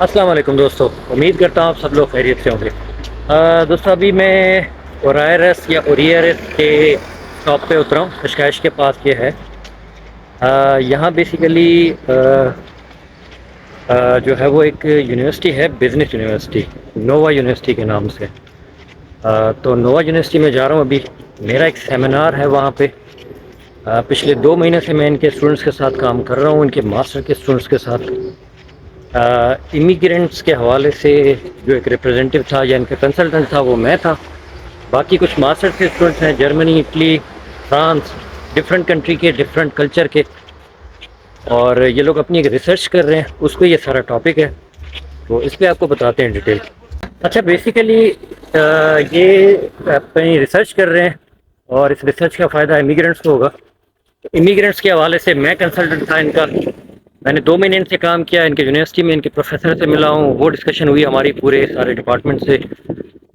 अस्सलाम वालेकुम दोस्तों। उम्मीद करता हूँ आप सब लोग खैरियत से होंगे। दोस्तों अभी मैं ओरायरस या ओरियरस के शॉप पे उतरा हूँ। कशकाश के पास ये है। यहाँ बेसिकली जो है वो एक यूनिवर्सिटी है, बिज़नेस यूनिवर्सिटी, नोवा यूनिवर्सिटी के नाम से। तो नोवा यूनिवर्सिटी में जा रहा हूँ अभी। मेरा एक सेमिनार है वहाँ पे। पिछले 2 महीने से मैं इनके स्टूडेंट्स के साथ काम कर रहा हूँ, इनके मास्टर के स्टूडेंट्स के साथ। इमिग्रेंट्स के हवाले से जो एक रिप्रेजेंटेटिव था या इनका कंसल्टेंट था वो मैं था। बाकी कुछ मास्टर्स के स्टूडेंट्स हैं, Germany, Italy, France, different country के, डिफरेंट कल्चर के। और ये लोग अपनी एक रिसर्च कर रहे हैं, उसको ये सारा टॉपिक है, तो इस पर आपको बताते हैं डिटेल। अच्छा, बेसिकली ये अपनी रिसर्च कर रहे हैं और इस रिसर्च का फ़ायदा इमिग्रेंट्स को होगा। इमिग्रेंट्स के हवाले से मैं कंसल्टेंट था इनका। मैंने 2 महीने इनसे काम किया, इनके यूनिवर्सिटी में इनके प्रोफेसर से मिला हूँ, वो डिस्कशन हुई हमारी पूरे सारे डिपार्टमेंट से।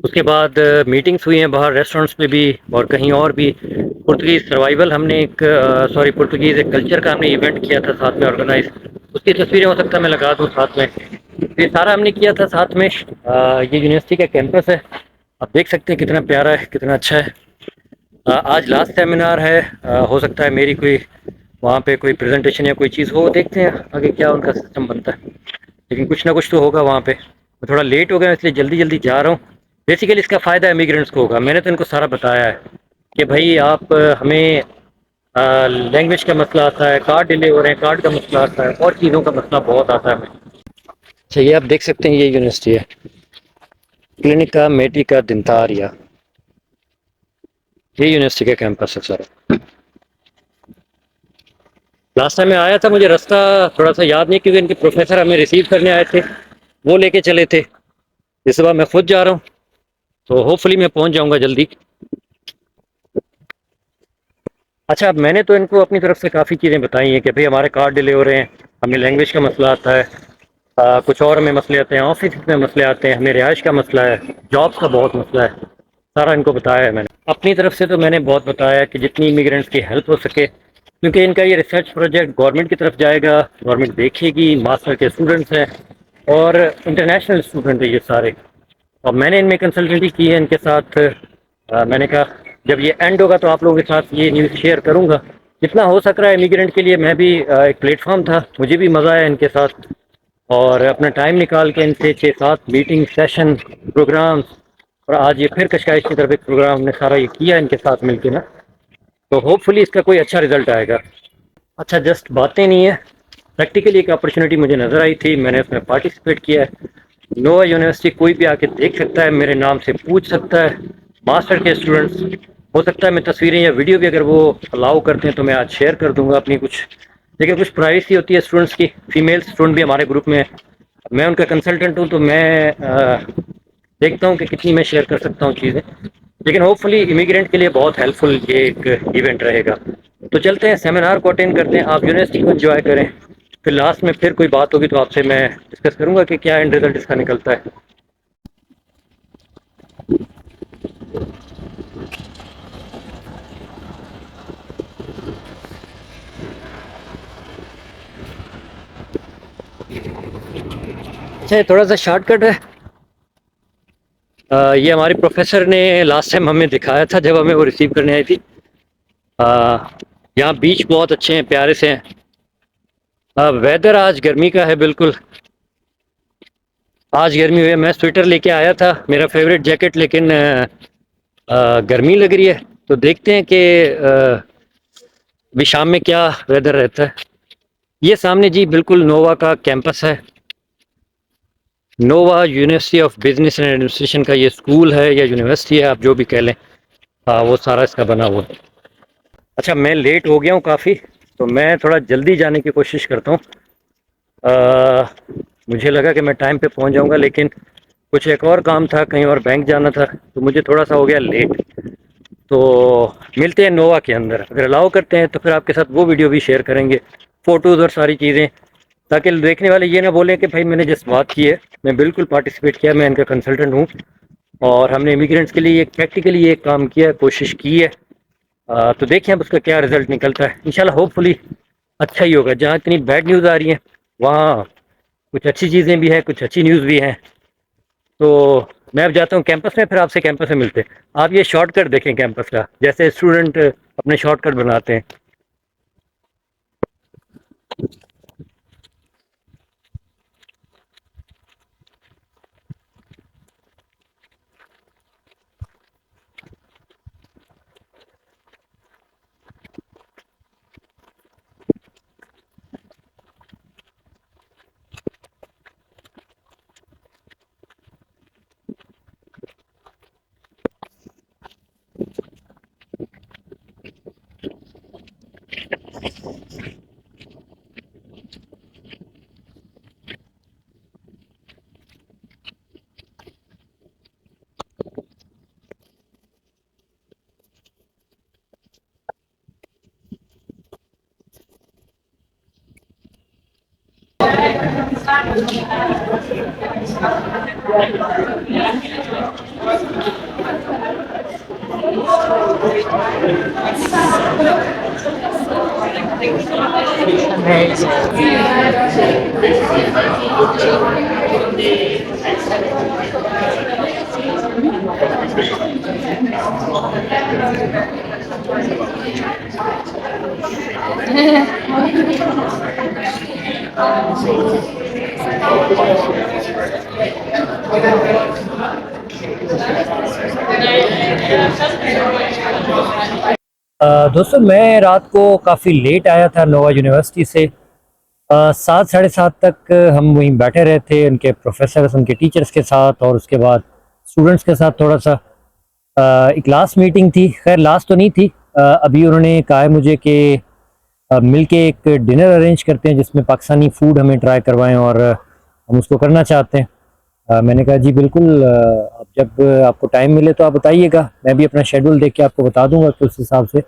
उसके बाद मीटिंग्स हुई हैं बाहर रेस्टोरेंट्स में भी और कहीं और भी। पुर्तगीज़ सर्वाइवल हमने एक पुर्तगीज़ एक कल्चर का हमने इवेंट किया था साथ में ऑर्गेनाइज। उसकी तस्वीरें हो सकता है मैं लगा दूँ साथ में। ये सारा हमने किया था साथ में। ये यूनिवर्सिटी का कैंपस है, आप देख सकते हैं कितना प्यारा है, कितना अच्छा है। आज लास्ट सेमिनार है। हो सकता है मेरी कोई वहाँ पे कोई प्रेजेंटेशन या कोई चीज़ हो, देखते हैं आगे क्या उनका सिस्टम बनता है। लेकिन कुछ ना कुछ तो होगा वहाँ पे। मैं थोड़ा लेट हो गया इसलिए जल्दी जल्दी जा रहा हूँ। बेसिकली इसका फ़ायदा इमिग्रेंट्स को होगा। मैंने तो इनको सारा बताया है कि भाई आप हमें लैंग्वेज का मसला आता है, कार्ड डिले हो रहे हैं, कार्ड का मसला आता है, और चीज़ों का मसला बहुत आता है हमें। अच्छा, ये आप देख सकते हैं, ये यूनिवर्सिटी है, क्लिनिका मेडिका दिंतारिया। ये यूनिवर्सिटी का कैंपस है सारा। लास्ट टाइम मैं आया था, मुझे रास्ता थोड़ा सा याद नहीं क्योंकि इनके प्रोफेसर हमें रिसीव करने आए थे, वो लेके चले थे। इस बार मैं खुद जा रहा हूँ, तो होपफुली मैं पहुँच जाऊँगा जल्दी। अच्छा, अब मैंने तो इनको अपनी तरफ से काफ़ी चीज़ें बताई हैं कि भाई हमारे कार्ड डिले हो रहे हैं, हमें लैंग्वेज का मसला आता है, कुछ और हमें मसले आते हैं, ऑफिस में मसले आते हैं, हमें रिहाइश का मसला है, जॉब्स का बहुत मसला है। सारा इनको बताया है मैंने अपनी तरफ से। तो मैंने बहुत बताया कि जितनी इमिग्रेंट्स की हेल्प हो सके, क्योंकि इनका ये रिसर्च प्रोजेक्ट गवर्नमेंट की तरफ जाएगा, गवर्नमेंट देखेगी, मास्टर के स्टूडेंट्स हैं और इंटरनेशनल स्टूडेंट है ये सारे। और मैंने इनमें कंसल्टेंसी की है इनके साथ। मैंने कहा जब ये एंड होगा तो आप लोगों के साथ ये न्यूज़ शेयर करूँगा जितना हो सक रहा है इमिग्रेंट के लिए। मैं भी एक प्लेटफॉर्म था, मुझे भी मज़ा आया इनके साथ, और अपना टाइम निकाल के इनसे 6-7 मीटिंग सेशन प्रोग्राम्स, और आज ये फिर कशकाइश की तरफ एक प्रोग्राम हमने सारा ये किया इनके साथ मिलके ना। तो होपफुली इसका कोई अच्छा रिजल्ट आएगा। अच्छा, जस्ट बातें नहीं है, प्रैक्टिकली एक अपॉर्चुनिटी मुझे नज़र आई थी, मैंने उसमें पार्टिसिपेट किया है। नोवा यूनिवर्सिटी कोई भी आके देख सकता है, मेरे नाम से पूछ सकता है। मास्टर के स्टूडेंट्स, हो सकता है मैं तस्वीरें या वीडियो भी अगर वो अलाउ करते हैं तो मैं आज शेयर कर दूंगा अपनी कुछ। लेकिन कुछ प्राइवेसी होती है स्टूडेंट्स की। फीमेल स्टूडेंट भी हमारे ग्रुप में है, मैं उनका कंसल्टेंट हूँ, तो मैं देखता हूँ कि कितनी मैं शेयर कर सकता हूँ चीज़ें। लेकिन होपफुली इमिग्रेंट के लिए बहुत हेल्पफुल ये एक इवेंट रहेगा। तो चलते हैं सेमिनार को अटेंड करते हैं, आप यूनिवर्सिटी को एंजॉय करें। फिर लास्ट में फिर कोई बात होगी तो आपसे मैं डिस्कस करूंगा कि क्या एंड रिजल्ट इसका निकलता है। अच्छा, ये थोड़ा सा शॉर्टकट है। ये हमारे प्रोफेसर ने लास्ट टाइम हमें दिखाया था जब हमें वो रिसीव करने आई थी। यहाँ बीच बहुत अच्छे हैं, प्यारे से हैं। वेदर आज गर्मी का है बिल्कुल, आज गर्मी हुई है। मैं स्वेटर लेके आया था, मेरा फेवरेट जैकेट, लेकिन गर्मी लग रही है। तो देखते हैं कि अभी शाम में क्या वेदर रहता है। ये सामने जी बिल्कुल नोवा का कैंपस है, Nova University of Business and Administration का ये स्कूल है या यूनिवर्सिटी है, आप जो भी कह लें। वो सारा इसका बना हुआ है। अच्छा, मैं लेट हो गया हूँ काफ़ी, तो मैं थोड़ा जल्दी जाने की कोशिश करता हूँ। मुझे लगा कि मैं टाइम पे पहुँच जाऊँगा, लेकिन कुछ एक और काम था, कहीं और बैंक जाना था, तो मुझे थोड़ा सा हो गया लेट। तो मिलते हैं नोवा के अंदर, अगर अलाउ करते हैं तो फिर आपके साथ वो वीडियो भी शेयर करेंगे, फ़ोटोज़ और सारी चीज़ें, ताकि देखने वाले ये ना बोलें कि भाई मैंने जिस बात की है मैं बिल्कुल पार्टिसिपेट किया, मैं इनका कंसल्टेंट हूँ और हमने इमिग्रेंट्स के लिए प्रैक्टिकली ये काम किया, कोशिश की है। तो देखिए अब उसका क्या रिजल्ट निकलता है। इंशाल्लाह होपफुली अच्छा ही होगा। जहाँ इतनी बैड न्यूज़ आ रही है वहाँ कुछ अच्छी चीज़ें भी हैं, कुछ अच्छी न्यूज़ भी हैं। तो मैं अब जाता हूँ कैंपस में, फिर आपसे कैंपस में मिलते हैं। आप ये शॉर्टकट देखें कैंपस का, जैसे स्टूडेंट अपने शॉर्टकट बनाते हैं। दोस्तों, मैं रात को काफ़ी लेट आया था नोवा यूनिवर्सिटी से। 7 साढ़े 7 तक हम वहीं बैठे रहे थे उनके प्रोफेसर्स, उनके टीचर्स के साथ, और उसके बाद स्टूडेंट्स के साथ थोड़ा सा एक लास्ट मीटिंग थी। खैर लास्ट तो नहीं थी, अभी उन्होंने कहा है मुझे कि मिल के एक डिनर अरेंज करते हैं जिसमें पाकिस्तानी फूड हमें ट्राई करवाएं, और हम उसको करना चाहते हैं। मैंने कहा जी बिल्कुल, आप जब आपको टाइम मिले तो आप बताइएगा, मैं भी अपना शेड्यूल देख के आपको बता दूंगा कि उस हिसाब से।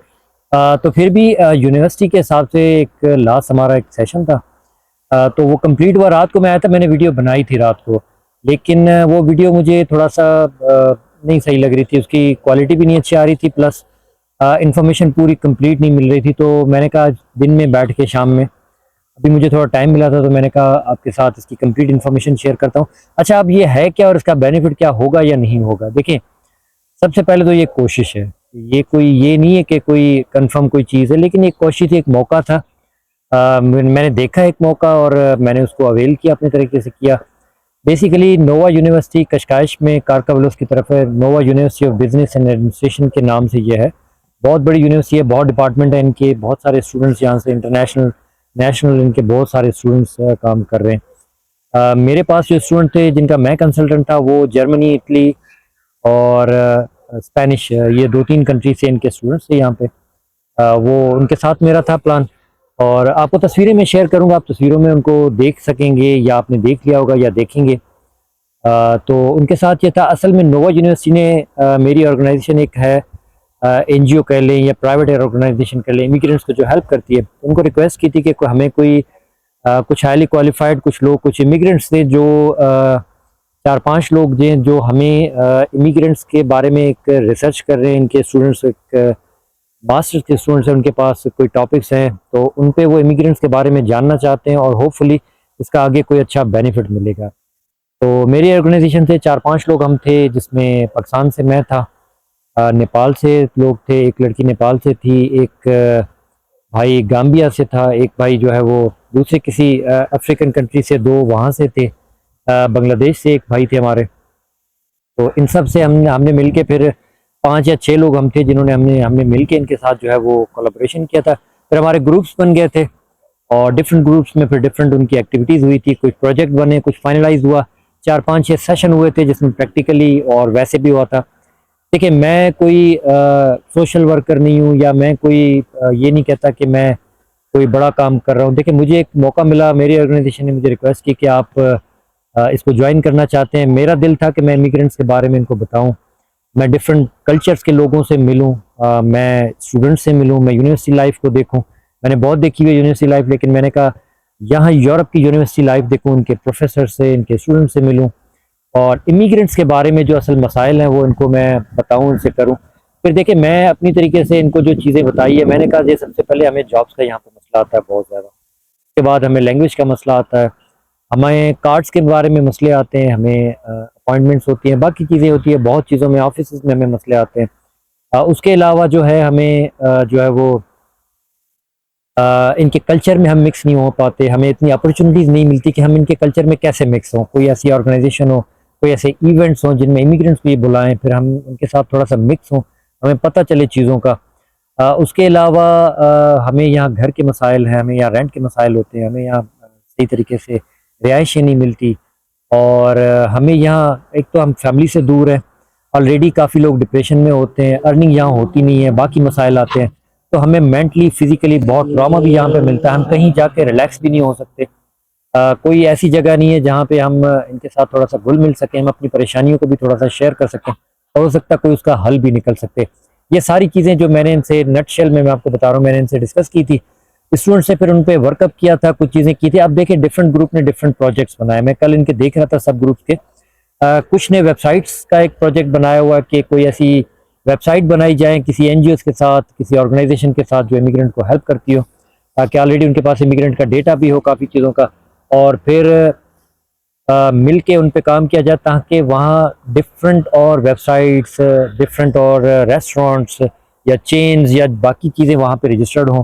तो फिर भी यूनिवर्सिटी के हिसाब से एक लास्ट हमारा एक सेशन था। तो वो कंप्लीट हुआ, रात को मैं आया था, मैंने वीडियो बनाई थी रात को, लेकिन वो वीडियो मुझे थोड़ा सा नहीं सही लग रही थी, उसकी क्वालिटी भी नहीं अच्छी आ रही थी, प्लस इन्फॉर्मेशन पूरी कंप्लीट नहीं मिल रही थी। तो मैंने कहा दिन में बैठ के शाम में, अभी मुझे थोड़ा टाइम मिला था, तो मैंने कहा आपके साथ इसकी कंप्लीट इन्फॉर्मेशन शेयर करता हूँ। अच्छा, अब ये है क्या और इसका बेनिफिट क्या होगा या नहीं होगा? देखिए, सबसे पहले तो ये कोशिश है, ये नहीं है कि कोई कंफर्म कोई चीज़ है, लेकिन एक कोशिश थी, एक मौका था। मैंने देखा एक मौका और मैंने उसको अवेल किया, अपने तरीके से किया। बेसिकली नोवा यूनिवर्सिटी कशकाश में कारकावलोस की तरफ है। Nova University of Business and Administration के नाम से ये है। बहुत बड़ी यूनिवर्सिटी है, बहुत डिपार्टमेंट है इनके, बहुत सारे स्टूडेंट्स यहाँ से इंटरनेशनल नेशनल इनके बहुत सारे स्टूडेंट्स काम कर रहे हैं। मेरे पास जो स्टूडेंट थे जिनका मैं कंसल्टेंट था, वो जर्मनी, इटली और स्पेनिश, ये 2-3 कंट्री से इनके स्टूडेंट्स थे यहाँ पे। वो उनके साथ मेरा था प्लान, और आपको तस्वीरें मैं शेयर करूँगा, आप तस्वीरों में उनको देख सकेंगे, या आपने देख लिया होगा या देखेंगे। तो उनके साथ ये था। असल में नोवा यूनिवर्सिटी ने मेरी ऑर्गेनाइजेशन एक है, एनजीओ कह लें या प्राइवेट ऑर्गेनाइजेशन कह लें, इमिग्रेंट्स को जो हेल्प करती है, उनको रिक्वेस्ट की थी कि हमें कोई कुछ हाईली क्वालिफाइड कुछ लोग, कुछ इमिग्रेंट्स थे जो 4-5 लोग थे जो हमें इमिग्रेंट्स के बारे में एक रिसर्च कर रहे हैं। इनके स्टूडेंट्स एक मास्टर्स के स्टूडेंट्स हैं, उनके पास कोई टॉपिक्स हैं, तो उन पे वो इमिग्रेंट्स के बारे में जानना चाहते हैं, और होपफुली इसका आगे कोई अच्छा बेनिफिट मिलेगा। तो मेरी ऑर्गेनाइजेशन से 4-5 लोग हम थे, जिसमें पाकिस्तान से मैं था, नेपाल से लोग थे, एक लड़की नेपाल से थी, एक भाई गाम्बिया से था, एक भाई जो है वो दूसरे किसी अफ्रीकन कंट्री से, 2 वहाँ से थे, बांग्लादेश से एक भाई थे हमारे। तो इन सब से हमने हमने मिल के फिर 5 या 6 लोग हम थे जिन्होंने हमने हमने मिल के इनके साथ जो है वो कोलैबोरेशन किया था। फिर हमारे ग्रुप्स बन गए थे, और डिफरेंट ग्रुप्स में फिर डिफरेंट उनकी एक्टिविटीज़ हुई थी, कुछ प्रोजेक्ट बने, कुछ फाइनलाइज हुआ। 4-5-6 सेशन हुए थे जिसमें प्रैक्टिकली और वैसे भी हुआ था। देखिए, मैं कोई सोशल वर्कर नहीं हूँ, या मैं कोई ये नहीं कहता कि मैं कोई बड़ा काम कर रहा हूँ। देखिए, मुझे एक मौका मिला, मेरी ऑर्गेनाइजेशन ने मुझे रिक्वेस्ट की कि आप इसको ज्वाइन करना चाहते हैं। मेरा दिल था कि मैं इमिग्रेंट्स के बारे में इनको बताऊँ, मैं डिफरेंट कल्चर्स के लोगों से मिलूँ, मैं स्टूडेंट्स से मिलूँ, मैं यूनिवर्सिटी लाइफ को देखूँ। मैंने बहुत देखी हुई है यूनिवर्सिटी लाइफ, लेकिन मैंने कहा यहाँ यूरोप की यूनिवर्सिटी लाइफ देखूँ, इनके प्रोफेसर से, इनके स्टूडेंट से मिलूँ, और इमिग्रेंट्स के बारे में जो असल मसाइल हैं वो इनको मैं बताऊँ, इनसे करूँ। फिर देखिए, मैं अपनी तरीके से इनको जो चीज़ें बताई है, मैंने कहा ये सबसे पहले हमें जॉब्स का यहाँ पे मसला आता है बहुत ज़्यादा, उसके बाद हमें लैंग्वेज का मसला आता है, हमें कार्ड्स के बारे में मसले आते हैं, हमें अपॉइंटमेंट्स होती हैं, बाकी चीज़ें होती हैं, बहुत चीज़ों में ऑफिस में हमें मसले आते हैं। उसके अलावा जो है हमें जो है वो इनके कल्चर में हम मिक्स नहीं हो पाते, हमें इतनी अपॉर्चुनिटीज़ नहीं मिलती कि हम इनके कल्चर में कैसे मिक्स हों। कोई ऐसी ऑर्गेनाइजेशन हो, कोई ऐसे इवेंट्स हों जिनमें इमिग्रेंट्स को ये बुलाएँ, फिर हम उनके साथ थोड़ा-सा मिक्स हों, हमें पता चले चीज़ों का। उसके अलावा हमें यहाँ घर के मसाइल हैं, हमें यहाँ रेंट के मसाइल होते हैं, हमें यहाँ सही तरीके से रिहाइशें नहीं मिलती और हमें यहाँ एक तो हम फैमिली से दूर हैं, ऑलरेडी काफ़ी लोग डिप्रेशन में होते हैं, अर्निंग यहाँ होती नहीं है, बाकी मसाइल आते हैं। तो हमें मेंटली, फिज़िकली बहुत ट्रॉमा भी यहाँ पे मिलता है, हम कहीं जाके रिलैक्स भी नहीं हो सकते। कोई ऐसी जगह नहीं है जहाँ पे हम इनके साथ थोड़ा-सा घुल-मिल सकें, हम अपनी परेशानियों को भी थोड़ा-सा शेयर कर सकें और हो सकता है कोई उसका हल भी निकल सकते। ये सारी चीज़ें जो मैंने इनसे नटशेल में मैं आपको बता रहा हूँ, मैंने इनसे डिस्कस की थी। स्टूडेंट से फिर उन पे वर्कअप किया था, कुछ चीज़ें की थी। अब देखिए डिफरेंट ग्रुप ने डिफरेंट प्रोजेक्ट्स बनाए। मैं कल इनके देख रहा था सब ग्रुप्स के। कुछ ने वेबसाइट्स का एक प्रोजेक्ट बनाया हुआ है कि कोई ऐसी वेबसाइट बनाई जाए किसी एनजीओज़ के साथ, किसी ऑर्गेनाइजेशन के साथ जो इमिग्रेंट को हेल्प करती हो, ताकि ऑलरेडी उनके पास इमिग्रेंट का डेटा भी हो काफ़ी चीज़ों का और फिर मिल के उन पे काम किया जाए ताकि वहाँ डिफरेंट और वेबसाइट्स, डिफरेंट और रेस्टोरेंट्स या चेन्स या बाकी चीज़ें वहाँ पे रजिस्टर्ड हों।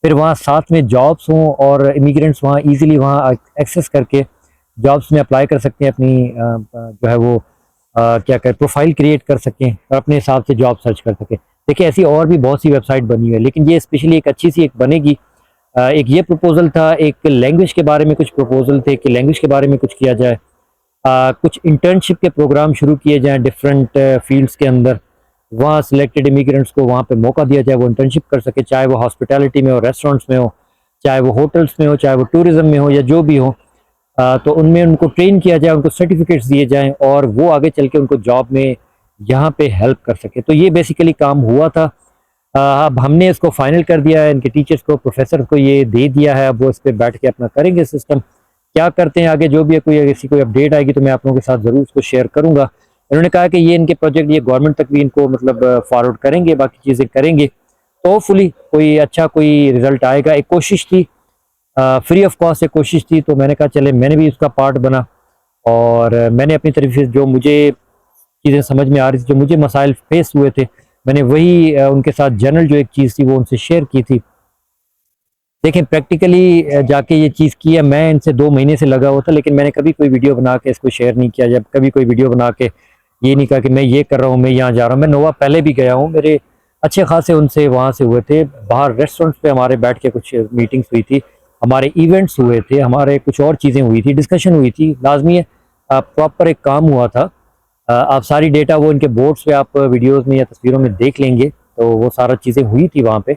फिर वहाँ साथ में जॉब्स हों और इमिग्रेंट्स वहाँ ईज़िली वहाँ एक्सेस करके जॉब्स में अप्लाई कर सकते हैं, अपनी जो है वो क्या कहते हैं प्रोफाइल क्रिएट कर सकें और अपने हिसाब से जॉब सर्च कर सकें। देखिए ऐसी और भी बहुत सी वेबसाइट बनी हुई है, लेकिन ये स्पेशली एक अच्छी सी एक बनेगी। एक ये प्रपोज़ल था, एक लैंग्वेज के बारे में कुछ प्रपोज़ल थे कि लैंग्वेज के बारे में कुछ किया जाए। कुछ इंटर्नशिप के प्रोग्राम शुरू किए जाएँ डिफरेंट फ़ील्ड्स के अंदर। वहाँ सिलेक्टेड इमिग्रेंट्स को वहाँ पे मौका दिया जाए, वो इंटर्नशिप कर सके, चाहे वो हॉस्पिटैलिटी में हो, रेस्टोरेंट्स में हो, चाहे वो होटल्स में हो, चाहे वो टूरिज़्म में हो या जो भी हो। तो उनमें उनको ट्रेन किया जाए, उनको सर्टिफ़िकेट्स दिए जाएँ और वो आगे चल के उनको जॉब में यहाँ पे हेल्प कर सके। तो ये बेसिकली काम हुआ था। अब हमने इसको फाइनल कर दिया है, इनके टीचर्स को, प्रोफ़ेसर को ये दे दिया है, अब वो इस पे बैठ के अपना करेंगे सिस्टम। क्या करते हैं आगे जो भी है, कोई ऐसी कोई अपडेट आएगी तो मैं आप लोगों के साथ ज़रूर उसको शेयर करूँगा। इन्होंने कहा कि ये इनके प्रोजेक्ट ये गवर्नमेंट तक भी इनको मतलब फॉरवर्ड करेंगे, बाकी चीज़ें करेंगे। तो होपफुली कोई अच्छा कोई रिज़ल्ट आएगा। एक कोशिश थी, फ्री ऑफ कॉस्ट एक कोशिश थी, तो मैंने कहा चले मैंने भी उसका पार्ट बना और मैंने अपनी तरफ से जो मुझे चीज़ें समझ में आ रही थी, जो मुझे मसाइल फेस हुए थे, मैंने वही उनके साथ जनरल जो एक चीज़ थी वो उनसे शेयर की थी। देखें प्रैक्टिकली जाके ये चीज़ की है, मैं इनसे 2 महीने से लगा हुआ था, लेकिन मैंने कभी कोई वीडियो बना के इसको शेयर नहीं किया, जब कभी कोई वीडियो बना के ये नहीं कहा कि मैं ये कर रहा हूँ, मैं यहाँ जा रहा हूँ। मैं नोवा पहले भी गया हूँ, मेरे अच्छे खासे उनसे वहाँ से हुए थे। बाहर रेस्टोरेंट्स पे हमारे बैठ के कुछ मीटिंग्स हुई थी, हमारे इवेंट्स हुए थे, हमारे कुछ और चीज़ें हुई थी, डिस्कशन हुई थी, लाज़मी है प्रॉपर एक काम हुआ था। आप सारी डेटा वो इनके बोर्ड्स पे आप वीडियोज़ में या तस्वीरों में देख लेंगे, तो वो सारा चीज़ें हुई थी वहाँ पे।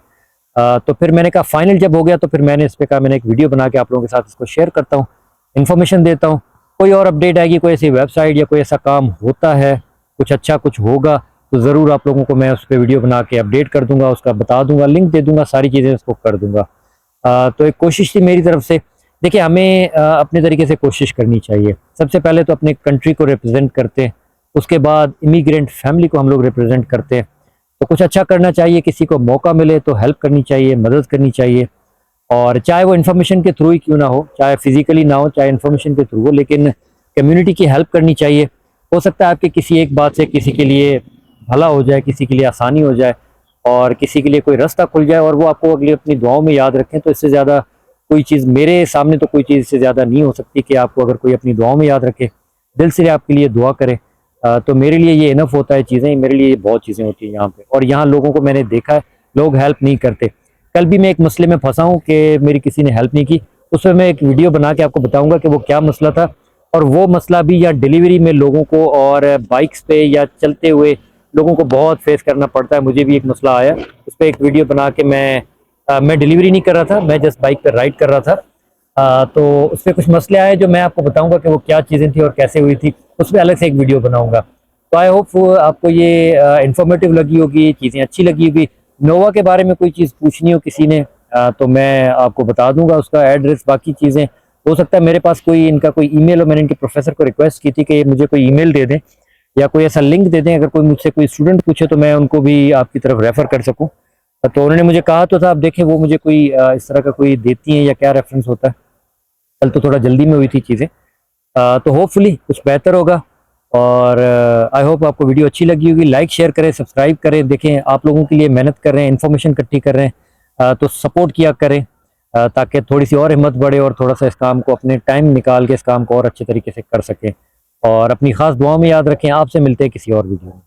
तो फिर मैंने कहा फाइनल जब हो गया तो फिर मैंने इस पे कहा मैंने एक वीडियो बना के आप लोगों के साथ इसको शेयर करता हूँ, इन्फॉर्मेशन देता हूँ। कोई और अपडेट आएगी, कोई ऐसी वेबसाइट या कोई ऐसा काम होता है, कुछ अच्छा कुछ होगा, तो ज़रूर आप लोगों को मैं उस पे वीडियो बना के अपडेट कर दूँगा, उसका बता दूँगा, लिंक दे दूँगा, सारी चीज़ें उसको कर दूँगा। तो एक कोशिश थी मेरी तरफ से। देखिए हमें अपने तरीके से कोशिश करनी चाहिए। सबसे पहले तो अपने कंट्री को रिप्रेज़ेंट करते हैं, उसके बाद इमिग्रेंट फैमिली को हम लोग रिप्रेज़ेंट करते हैं। तो कुछ अच्छा करना चाहिए, किसी को मौका मिले तो हेल्प करनी चाहिए, मदद करनी चाहिए और चाहे वो इन्फॉर्मेशन के थ्रू ही क्यों ना हो, चाहे फिज़िकली ना हो, चाहे इन्फॉर्मेशन के थ्रू हो, लेकिन कम्युनिटी की हेल्प करनी चाहिए। हो सकता है आपके किसी एक बात से किसी के लिए भला हो जाए, किसी के लिए आसानी हो जाए और किसी के लिए कोई रास्ता खुल जाए और वो आपको अगली अपनी दुआओं में याद रखें। तो इससे ज़्यादा कोई चीज़ मेरे सामने तो कोई चीज़ इससे ज़्यादा नहीं हो सकती कि आपको अगर कोई अपनी दुआओं में याद रखे, दिल से आपके लिए दुआ करे। तो मेरे लिए ये इनफ होता है चीज़ें, मेरे लिए बहुत चीज़ें होती हैं यहाँ पे और यहाँ लोगों को मैंने देखा है, लोग हेल्प नहीं करते। कल भी मैं एक मसले में फँसा हूँ कि मेरी किसी ने हेल्प नहीं की, उसमें मैं एक वीडियो बना के आपको बताऊँगा कि वो क्या मसला था और वो मसला भी या डिलीवरी में लोगों को और बाइक्स पे या चलते हुए लोगों को बहुत फेस करना पड़ता है। मुझे भी एक मसला आया, उस पे एक वीडियो बना के मैं डिलीवरी नहीं कर रहा था, मैं जस्ट बाइक पे राइड कर रहा था। तो उसपे कुछ मसले आए जो मैं आपको बताऊँगा कि वो क्या चीज़ें थी और कैसे हुई थी, उसपे अलग से एक वीडियो बनाऊँगा। तो आई होप आपको ये इन्फॉर्मेटिव लगी होगी, चीज़ें अच्छी लगी होगी। नोवा के बारे में कोई चीज़ पूछनी हो किसी ने तो मैं आपको बता दूँगा उसका एड्रेस, बाकी चीज़ें। हो सकता है मेरे पास कोई इनका कोई ईमेल हो, मैंने इनके प्रोफ़ेसर को रिक्वेस्ट की थी कि ये मुझे कोई ईमेल दे दें या कोई ऐसा लिंक दे दें, अगर कोई मुझसे कोई स्टूडेंट पूछे तो मैं उनको भी आपकी तरफ रेफ़र कर सकूँ। तो उन्होंने मुझे कहा तो था, अब देखें वो मुझे कोई इस तरह का कोई देती हैं या क्या रेफ़रेंस होता है। कल तो थोड़ा जल्दी में हुई थी चीज़ें, तो होपफुली कुछ बेहतर होगा। और आई होप आपको वीडियो अच्छी लगी होगी। लाइक शेयर करें, सब्सक्राइब करें। देखें आप लोगों के लिए मेहनत कर रहे हैं, इन्फॉर्मेशन इकट्ठी कर रहे हैं, तो सपोर्ट किया करें, ताकि थोड़ी सी और हिम्मत बढ़े और थोड़ा सा इस काम को अपने टाइम निकाल के इस काम को और अच्छे तरीके से कर सकें। और अपनी ख़ास दुआओं में याद रखें। आपसे मिलते हैं किसी और वीडियो में।